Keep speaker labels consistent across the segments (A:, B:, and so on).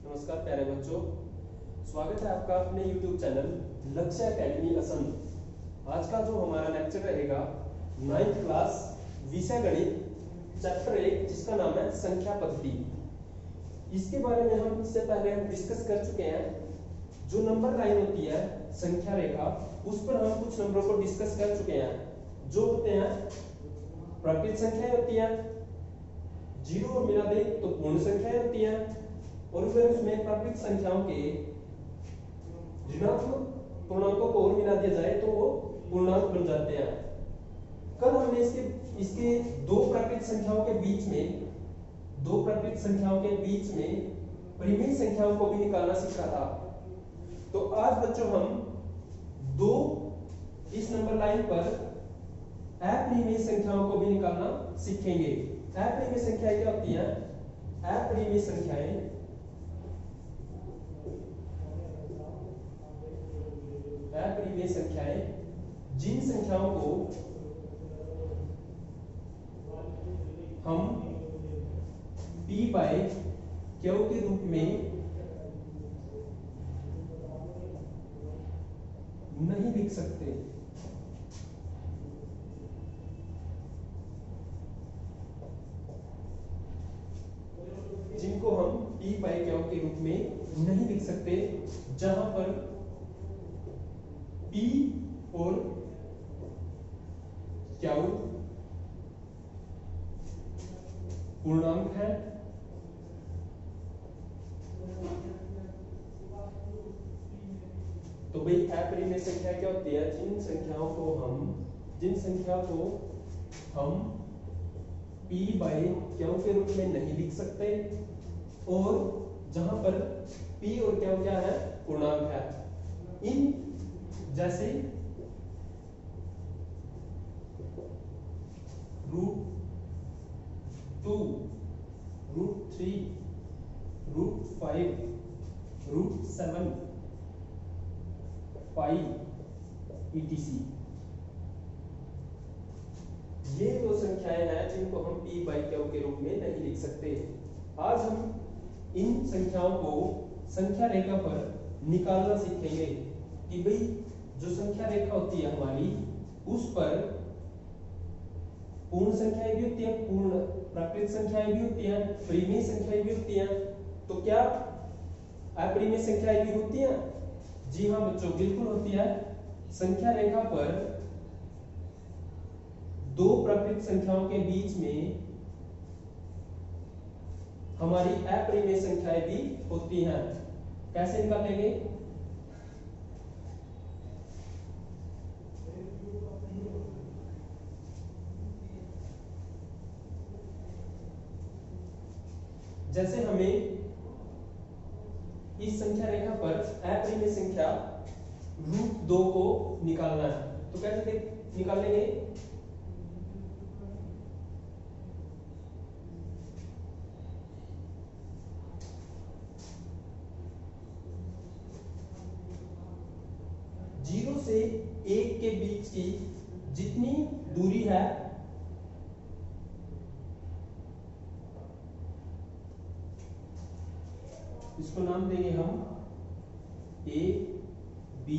A: नमस्कार प्यारे बच्चों, स्वागत है आपका अपने YouTube चैनल लक्ष्य एकेडमी असम। आज का जो हमारा लेक्चर रहेगा 9th क्लास विषय गणित चैप्टर 1 जिसका नाम है संख्या पद्धति। इसके बारे में हम इससे पहले डिस्कस कर चुके हैं। जो नंबर लाइन होती है संख्या रेखा, उस पर हम कुछ नंबरों को डिस्कस कर चुके हैं। जो होते हैं प्राकृत संख्याएं होती हैं, जीरो और मिला दे तो पूर्ण संख्याएं होती हैं, और फिर उसमें प्राकृत संख्याओं के ऋणात्मक पूर्णांकों को और मिला दिया जाए तो वो पूर्णांक बन जाते हैं। कल हमने इसके दो प्राकृत संख्याओं के बीच में परिमेय संख्याओं को भी निकालना सीखा था। तो आज बच्चों हम दो इस नंबर लाइन पर अपरिमेय संख्याओं को भी निकालना सीखेंगे। अपरिमेय संख्याएं क्या होती हैं? अपरिमेय संख्याएं जिन संख्याओं को हम p बाय q के रूप में नहीं लिख सकते। जिनको हम p बाय q के रूप में नहीं लिख सकते, जहां पर p और q पूर्णांक है तो भाई अपरिमेय संख्या क्या होती है? जिन संख्या को हम p बाय q के रूप में नहीं लिख सकते और जहां पर p और q क्या है? पूर्णांक है। इन जैसे √2, √3, √5, √7, पाई etc। ये दो संख्याएं हैं जिनको हम p बाय q के रूप में नहीं लिख सकते। आज हम इन संख्याओं को संख्या रेखा पर निकालना सीखेंगे कि भाई जो संख्या रेखा होती है हमारी, उस पर पूर्ण संख्याएं भी होती हैं, पूर्ण प्राकृत संख्याएं भी होती हैं, परिमेय संख्याएं भी होती हैं। तो क्या अपरिमेय संख्याएं भी होती हैं? जी हाँ बच्चों, बिल्कुल होती है। संख्या रेखा पर दो प्राकृत संख्याओं के बीच में हमारी अपरिमेय संख्याएं भी होती हैं। कैसे निकालेंगे? जैसे हमें इस संख्या रेखा पर अपरिमेय संख्या √2 को निकालना है, तो कैसे निकालेंगे? जीरो से 1 के बीच की जितनी दूरी है इसको नाम देंगे हम ए बी।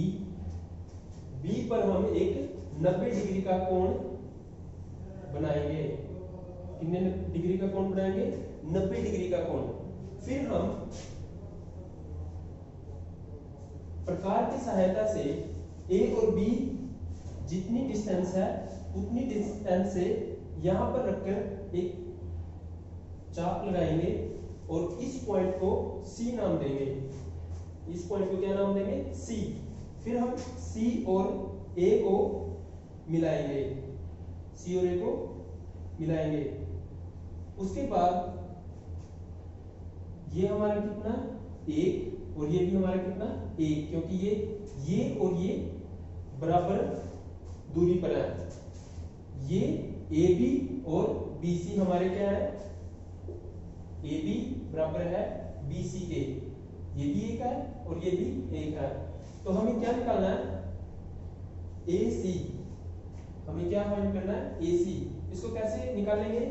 A: बी पर हम एक 90 डिग्री का कोण बनाएंगे। कितने डिग्री का कोण बनाएंगे? 90 डिग्री का कोण। फिर हम प्रकार की सहायता से ए और बी जितनी डिस्टेंस है उतनी डिस्टेंस से यहां पर रखकर एक चाप लगाएंगे और इस पॉइंट को C नाम देंगे। इस पॉइंट को क्या नाम देंगे? C। फिर हम C और A को मिलाएंगे। C और A को मिलाएंगे। उसके बाद ये हमारा कितना? 1 और ये भी हमारा कितना? 1, क्योंकि ये और ये बराबर दूरी पर है। ये AB और BC हमारे क्या है? AB बराबर है BC के। ये भी 1 है और ये भी 1 है। तो हमें क्या निकालना है? AC। हमें क्या फाइंड करना है? AC। इसको कैसे निकालेंगे?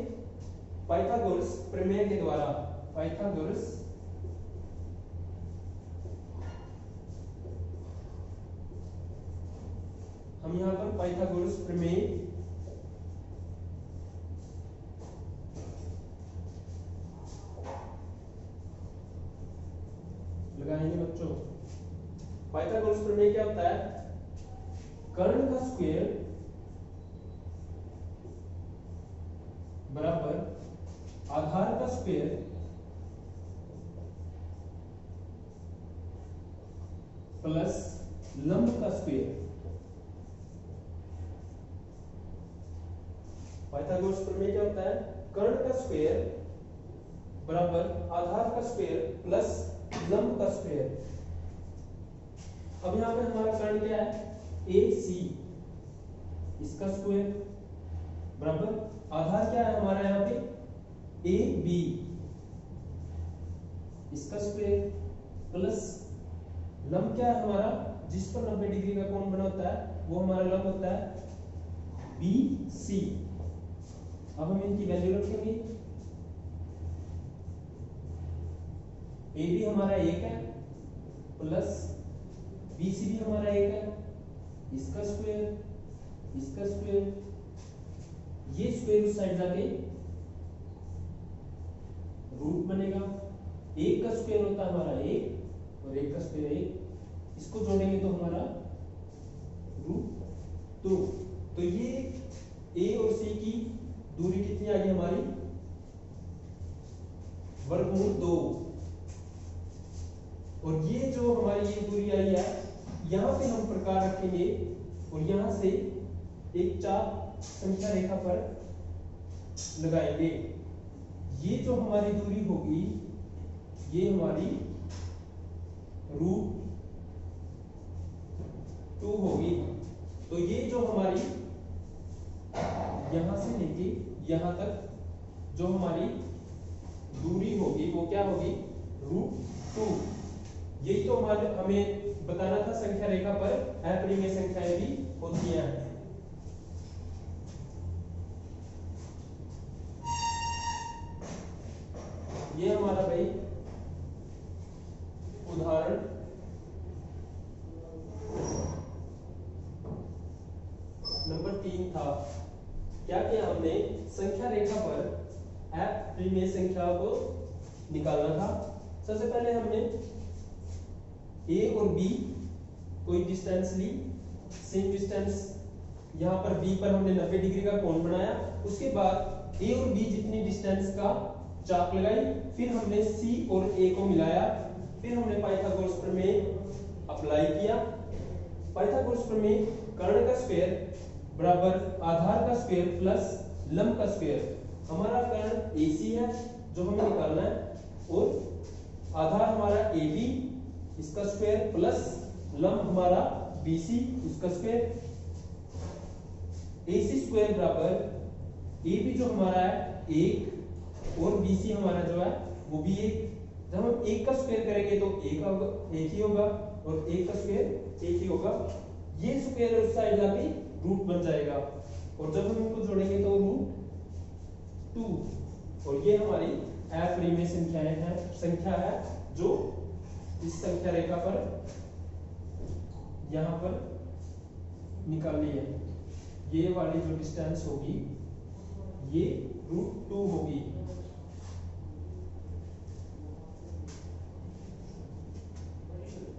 A: पाइथागोरस प्रमेय के द्वारा। पाइथागोरस हम यहाँ पर पाइथागोरस प्रमेय लगाएंगे बच्चों। पाइथागोरस प्रमेय क्या होता है? कर्ण का स्क्वायर बराबर आधार का स्क्वायर प्लस लंब का स्क्वायर। पाइथागोरस प्रमेय क्या होता है? कर्ण का स्क्वायर बराबर आधार का स्क्वायर प्लस लंब का स्क्वायर। अब यहां पे हमारा कर्ण क्या है? AC, इसका स्क्वायर बराबर आधार क्या है हमारा यहाँ पे? AB, इसका स्क्वायर प्लस लंब क्या है हमारा? जिस पर 90 डिग्री का कोण बना होता है वो हमारा लंब होता है BC। अब हम इनकी वैल्यू रखेंगे। AB हमारा 1 है प्लस BC भी हमारा 1 है, इसका स्क्वायर, इसका स्क्वायर, ये स्क्वायर उस साइड जाके रूट बनेगा। 1 का स्क्वायर होता है हमारा 1 और 1 का स्क्वायर 1, इसको जोड़ेंगे तो हमारा √2। तो ये A और C की दूरी कितनी आ गई हमारी? वर्गमूल 2। और ये जो हमारी ये दूरी आई है, यहां पे हम प्रकार रखेंगे और यहां से एक चाप संख्या रेखा पर लगाएंगे। ये जो हमारी दूरी होगी ये हमारी √2 होगी। तो ये जो हमारी यहां से लेके यहां तक जो हमारी दूरी होगी वो क्या होगी? √2। यही तो हमारे हमें बताना था संख्या रेखा पर अपरिमेय संख्याएं भी होती हैं। ये हमारा भाई उदाहरण नंबर 3 था। क्या किया हमने? संख्या रेखा पर अपरिमेय संख्या को निकालना था। सबसे पहले हमने A और B कोई डिस्टेंस ली, सेम डिस्टेंस यहाँ पर B पर हमने 90 डिग्री का कोण बनाया। उसके बाद A और B जितनी डिस्टेंस का चाप लगाई, फिर हमने C और A को मिलाया, फिर हमने पाइथागोरस प्रमेय अप्लाई किया। पाइथागोरस प्रमेय कर्ण का स्क्वायर बराबर आधार का स्क्वायर प्लस लंब का स्क्वायर। हमारा कर्ण AC है जो हमें निकालना है और आधार हमारा AB, इसका स्क्वायर प्लस लंब हमारा BC, इसका स्क्वायर। AC स्क्वायर बराबर AB जो हमारा है 1 और BC हमारा जो है वो भी 1। जब हम 1 का स्क्वायर करेंगे तो 1 ही होगा और 1 का स्क्वायर 1 ही होगा। ये स्क्वायर उस साइड जाके रूट बन जाएगा और जब हम इनको जोड़ेंगे तो √2। और ये हमारी अपरिमेय संख्या है जो इस संख्या रेखा पर यहां पर निकालनी है। ये वाली जो डिस्टेंस होगी ये √2 होगी।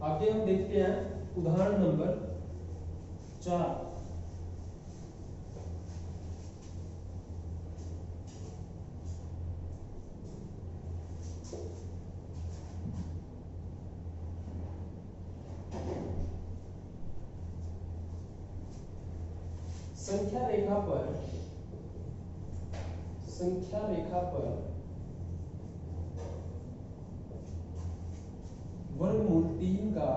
A: आगे हम देखते हैं उदाहरण नंबर 4। संख्या रेखा पर वर्गमूल 3 का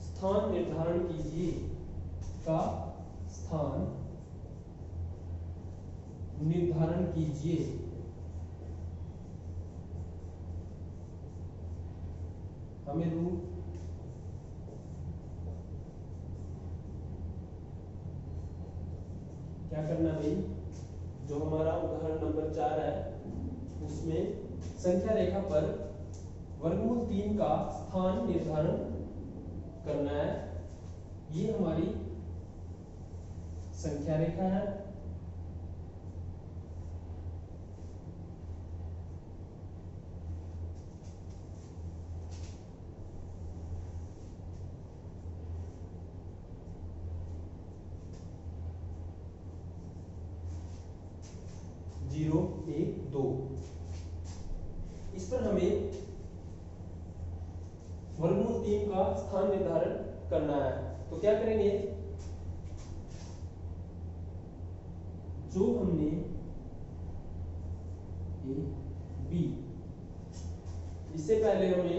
A: स्थान निर्धारण कीजिए। का स्थान निर्धारण कीजिए। हमें रूट क्या करना भाई? जो हमारा उदाहरण नंबर 4 है उसमें संख्या रेखा पर वर्गमूल 3 का स्थान निर्धारण करना है। ये हमारी संख्या रेखा है। जीरो एक दो, इस पर हमें वर्गमूल 3 का स्थान निर्धारण करना है। तो क्या करेंगे, जो हमने ए बी, इससे पहले हमने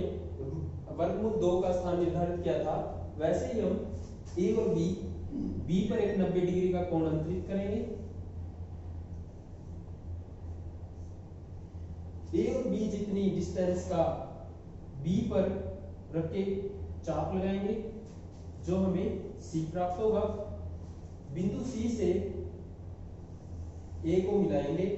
A: वर्गमूल 2 का स्थान निर्धारित किया था, वैसे ही हम ए और बी पर एक 90 डिग्री का कोण अंतरित करेंगे। ए और बी जितनी डिस्टेंस का बी पर रख के चाप लगाएंगे, जो हमें सी प्राप्त होगा। बिंदु सी से ए को मिलाएंगे,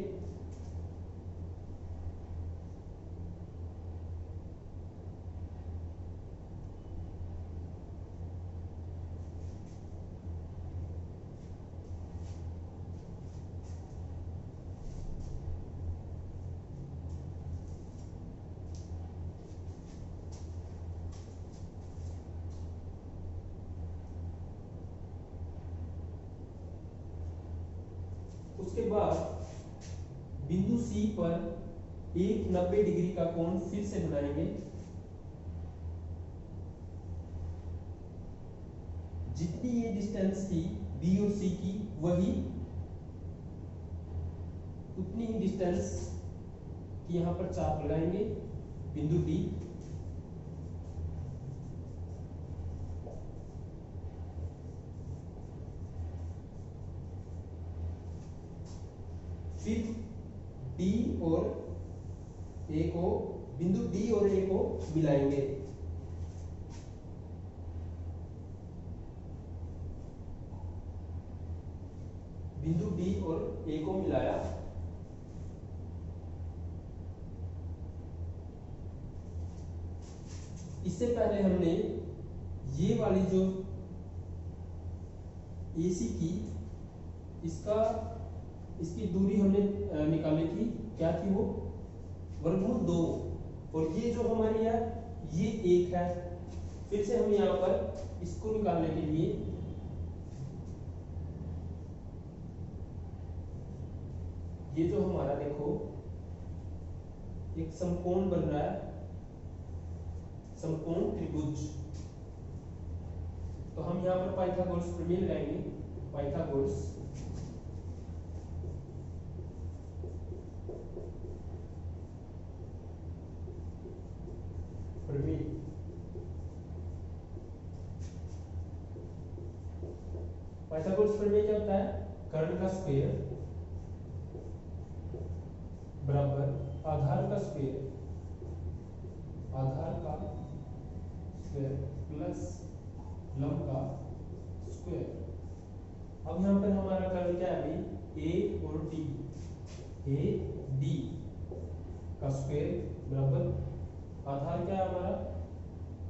A: उसके बाद बिंदु सी पर एक 90 डिग्री का कोण फिर से बनाएंगे। जितनी ये डिस्टेंस थी बी और सी की, वही उतनी ही डिस्टेंस की यहां पर चाप लगाएंगे बिंदु डी। फिर डी और ए को, बिंदु डी और ए को मिलाएंगे। बिंदु डी और ए को मिलाया, इससे पहले हमने ये वाली जो AC की इसकी दूरी हमने निकाली थी, क्या थी वो, वर्गमूल 2, और ये जो हमारी है ये 1 है। फिर से हम यहाँ पर इसको निकालने के लिए ये जो हमारा देखो एक समकोण बन रहा है, समकोण त्रिभुज। तो हम यहाँ पर पाइथागोरस प्रमेय लगाएंगे। पाइथागोरस प्रमेय, पाइथागोरस प्रमेय क्या होता है, कर्ण का स्क्वायर बराबर आधार का स्क्वायर, आधार का स्क्वायर प्लस लंब का स्क्वायर। अब यहाँ पर हमारा कर्ण क्या है अभी, ए और डी, ए डी का स्क्वायर बराबर आधार क्या है हमारा,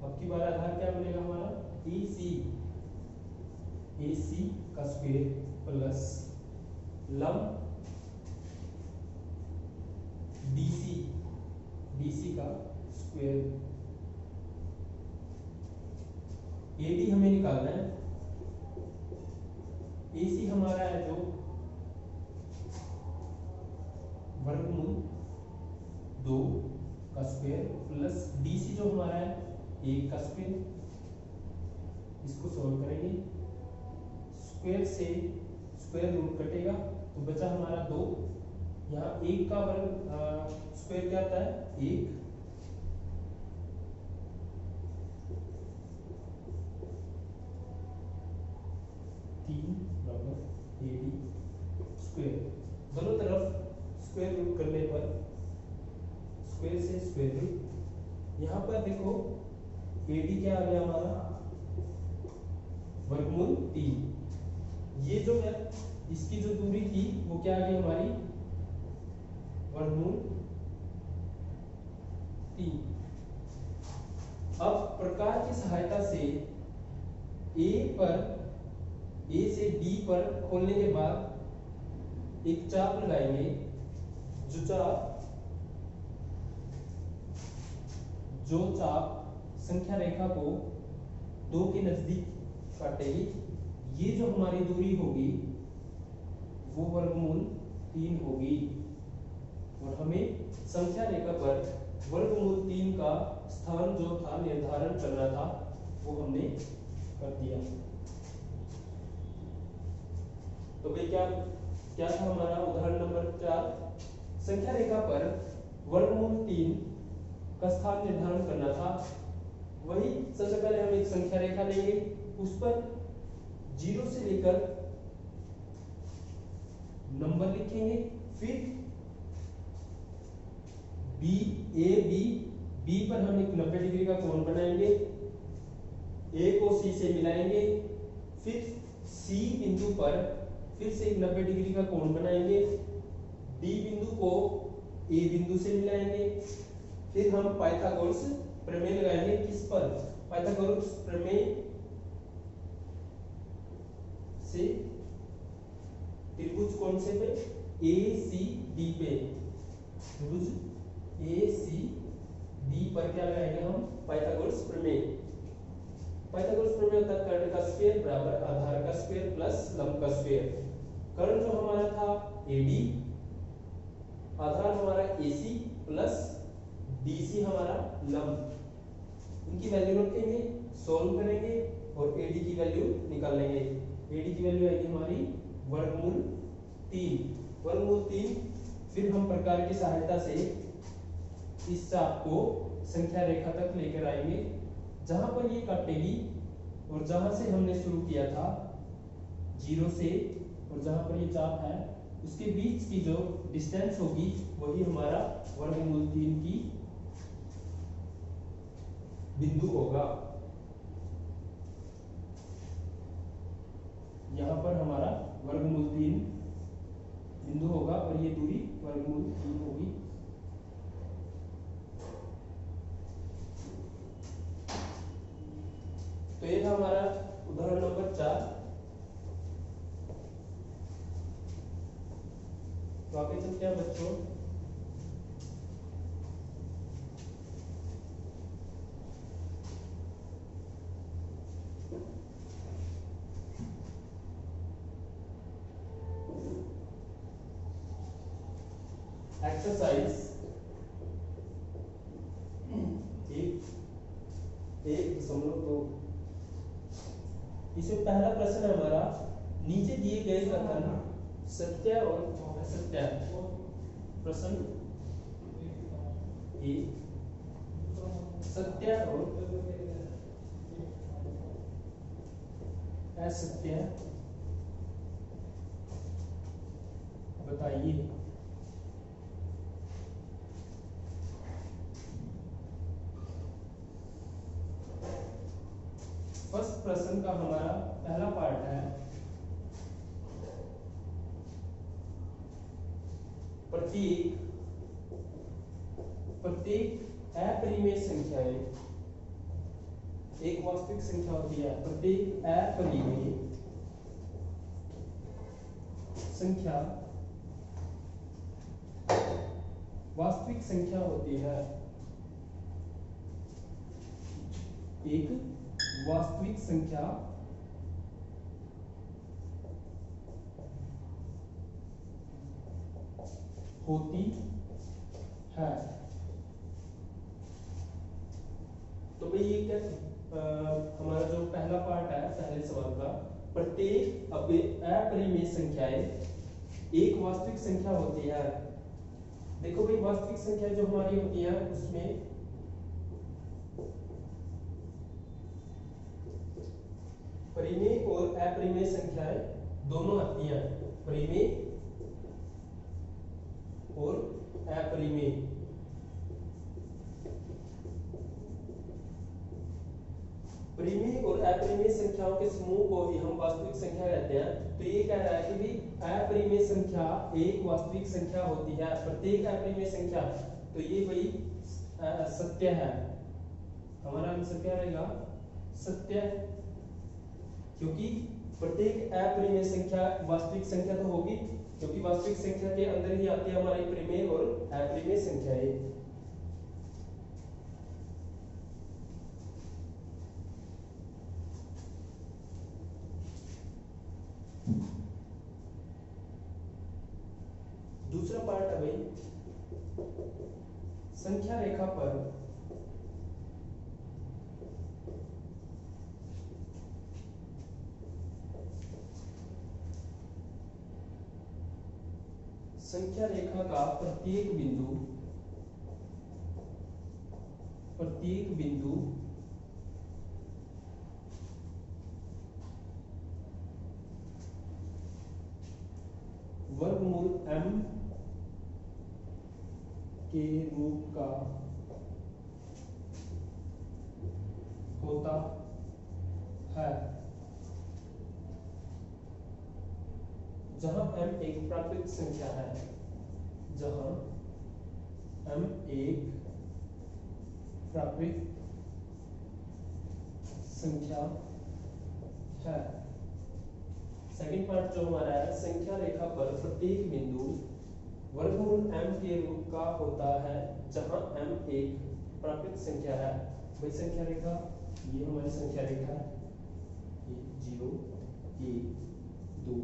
A: अब की बार आधार क्या बनेगा हमारा, ए सी का स्क्वायर प्लस लंब डी सी का स्क्वायर। AD हमें निकालना है, AC हमारा है जो वर्गमूल 2 का स्क्वायर प्लस DC जो हमारा है 1 का स्क्वायर। इसको सॉल्व करेंगे, स्क्वायर से स्क्वायर रूट कटेगा तो बचा हमारा 2। यहाँ 1 का वर्ग स्क्वायर क्या आता है, 1, बराबर AD स्क्वायर। दोनों तरफ स्क्वायर रूट करने पर स्क्वायर से स्क्वायर रूट, यहाँ पर देखो AD क्या आ गया हमारा, वर्गमूल 3। ये जो है इसकी जो दूरी थी वो क्या आ गई हमारी, वर्गमूल 3। पर ए से डी पर खोलने के बाद एक चाप लगाएंगे, जो चाप संख्या रेखा को 2 के नजदीक काटेगी। ये जो हमारी दूरी होगी वो वर्गमूल 3 होगी और हमें संख्या रेखा पर वर्गमूल 3 का स्थान जो था निर्धारण करना था वो हमने कर दिया। तो भाई क्या क्या था हमारा उदाहरण नंबर 4, संख्या रेखा पर वर्गमूल 3 का स्थान निर्धारण करना था। वही सबसे पहले हम एक संख्या रेखा लेंगे, उस पर 0 से लेकर नंबर लिखेंगे, फिर बी पर हम एक 90 डिग्री का कोण बनाएंगे, ए को सी से मिलाएंगे, फिर सी बिंदु पर फिर से एक 90 डिग्री का कोण बनाएंगे, डी बिंदु को ए बिंदु से मिलाएंगे, फिर हम पाइथागोरस प्रमेय लगाएंगे। किस पर? पाइथागोरस प्रमेय से त्रिभुज कौन से पे? ए सी डी पे, त्रिभुज ए सी डी पर क्या लगाएंगे हम? पाइथागोरस प्रमेय। पाइथागोरस प्रमेय होता है कर्ण का स्क्वायर बराबर आधार का स्क्वायर प्लस लंब का स्क्वायर। कर्ण जो हमारा था एडी, आधार हमारा एसी प्लस डीसी हमारा लंब। इनकी वैल्यू रखेंगे, सॉल्व करेंगे और एडी की वैल्यू निकाल लेंगे। एडी की वैल्यू आएगी हमारी वर्गमूल 3। फिर हम प्रकार की सहायता से इस चाप को संख्या रेखा तक लेकर आएंगे, जहां पर ये काटेगी और जहां से हमने शुरू किया था 0 से, और जहां पर ये चाप है उसके बीच की जो डिस्टेंस होगी वही हमारा वर्गमूल 3 की बिंदु होगा। यहां पर हमारा वर्गमूल 3 बिंदु होगा और ये दूरी वर्गमूल 3 होगी। तो ये था हमारा उदाहरण नंबर 4। तो आगे चलते हैं बच्चों, एक्सरसाइज 1.2। इसमें पहला प्रश्न है हमारा, नीचे दिए गए कथन सत्य और असत्य। प्रश्न ए, सत्य और असत्य बताइए। फर्स्ट प्रश्न का हमारा पहला पार्ट है, प्रत्येक अपरिमेय संख्याएं, एक वास्तविक संख्या होती है, प्रत्येक अपरिमेय संख्या वास्तविक संख्या होती है। एक वास्तविक संख्या होती है। तो भाई ये क्या हमारा जो पहला पार्ट है पहले सवाल का, प्रत्येक अपरिमेय संख्याएं एक वास्तविक संख्या होती है। देखो भाई वास्तविक संख्या जो हमारी होती है उसमें परिमेय और अपरिमेय संख्याएं दोनों आती हैं। परिमेय और अपरिमेय, परिमेय और अपरिमेय संख्याओं के समूह को ही हम वास्तविक संख्या कहते हैं। तो ये कह रहा है कि भाई अपरिमेय संख्या एक वास्तविक संख्या होती है, प्रत्येक अपरिमेय संख्या। तो ये भाई सत्य है, हमारा आंसर क्या रहेगा? सत्य। क्योंकि प्रत्येक अपरिमेय संख्या वास्तविक संख्या तो होगी, क्योंकि वास्तविक संख्या के अंदर ही आती है हमारी परिमेय और अपरिमेय संख्याएं। दूसरा पार्ट है भाई संख्या रेखा पर संख्या रेखा का प्रत्येक बिंदु वर्गमूल m के रूप का होता है, जहां m एक प्राकृतिक संख्या है, जहां m एक प्राकृतिक संख्या है। सेकंड पार्ट जो हमारा है संख्या रेखा पर प्रत्येक बिंदु वर्गमूल m के रूप का होता है, जहां m एक प्राकृतिक संख्या है। वही संख्या रेखा, ये हमारी संख्या रेखा है, ये 0 1 2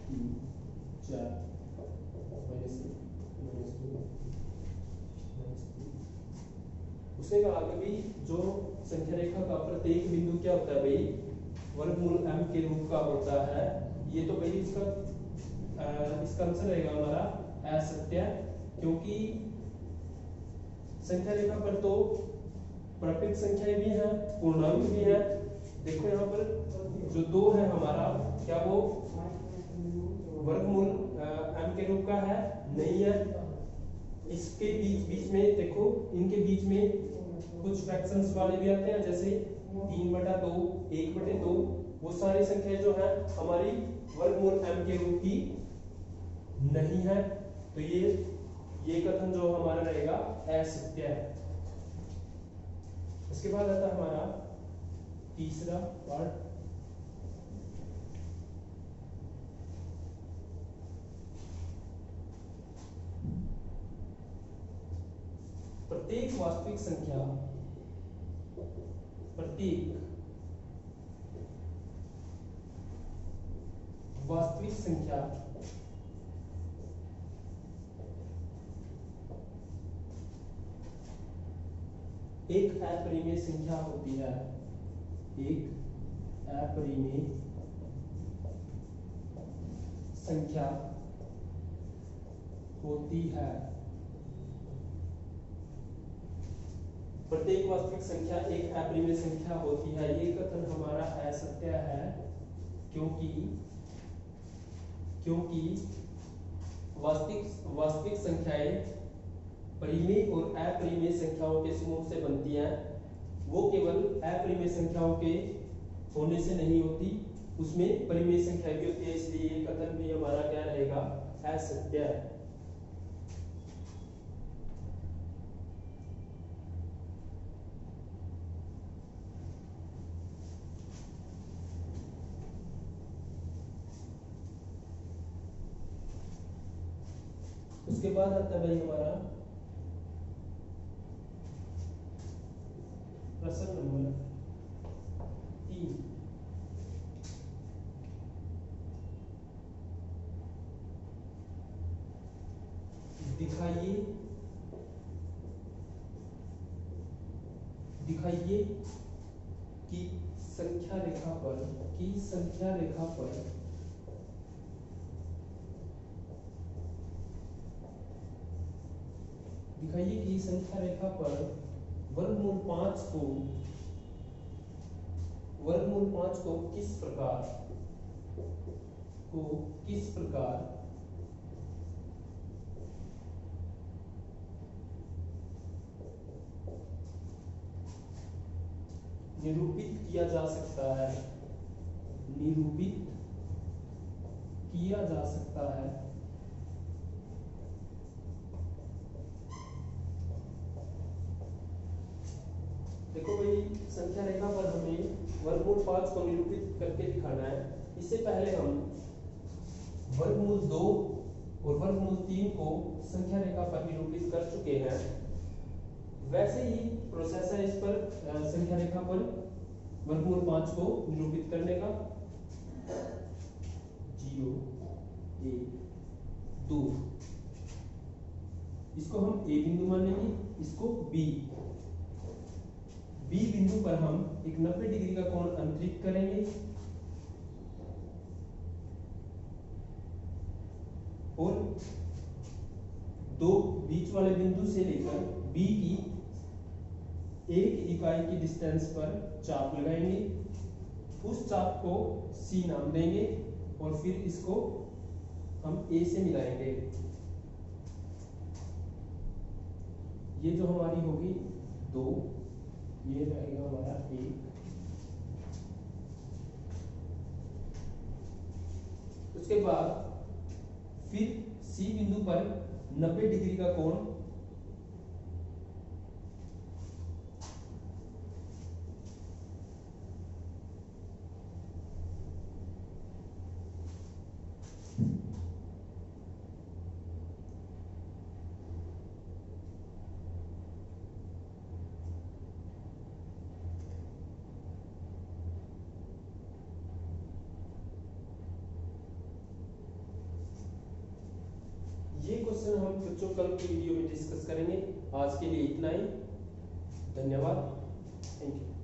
A: 3 4 -1 -2 उसके आगे भी जो संख्या रेखा का प्रत्येक बिंदु क्या होता है भाई, वर्गमूल m के रूप का होता है। ये तो भाई इसका आंसर रहेगा हमारा असत्य, क्योंकि संख्या रेखा पर तो प्राकृतिक संख्याएं भी हैं, पूर्णांक भी है। देखो यहाँ पर जो 2 है हमारा, क्या वो वर्गमूल m के रूप का है? नहीं है। इसके बीच में देखो, इनके बीच में कुछ फ्रैक्शंस वाले भी आते हैं, जैसे 3/2 1/2, वो सारी संख्याएं जो है हमारी वर्गमूल m के रूप की नहीं है। तो ये कथन जो हमारा रहेगा असत्य है। इसके बाद आता है हमारा तीसरा पार्ट, प्रत्येक वास्तविक संख्या एक अपरिमेय संख्या होती है, एक अपरिमेय संख्या होती है। प्रत्येक वास्तविक संख्या एक अपरिमेय संख्या होती है, ये कथन हमारा असत्य है, क्योंकि वास्तविक संख्याएं परिमेय और अपरिमेय संख्याओं के समूह से बनती हैं। वो केवल अपरिमेय संख्याओं के होने से नहीं होती, उसमें परिमेय संख्या भी होती है, इसलिए ये कथन भी हमारा क्या रहेगा, असत्य है। उसके बाद आता है भाई हमारा प्रश्न नंबर 3। दिखाइए कि संख्या रेखा पर वर्गमूल 5 को किस प्रकार निरूपित किया जा सकता है, देखो भाई संख्या रेखा पर हमें वर्गमूल 5 को निरूपित करके दिखाना है। इससे पहले हम वर्गमूल 2 और वर्गमूल 3 को संख्या रेखा पर निरूपित कर चुके हैं। वैसे ही प्रोसेस है इस पर संख्या रेखा पर वर्गमूल 5 को निरूपित करने का। 0 1 2, इसको हम ए बिंदु मान लेंगे, इसको बी बिंदु पर हम एक 90 डिग्री का कोण अंतरित करेंगे और दो बीच वाले बिंदु से लेकर बी की 1 इकाई की डिस्टेंस पर चाप लगाएंगे। उस चाप को सी नाम देंगे और फिर इसको हम ए से मिलाएंगे। ये जो हमारी होगी 2, ये रहेगा हमारा 1। उसके बाद फिर सी बिंदु पर 90 डिग्री का कोण ये क्वेश्चन हम बच्चों कल की वीडियो में डिस्कस करेंगे। आज के लिए इतना ही। धन्यवाद। Thank you.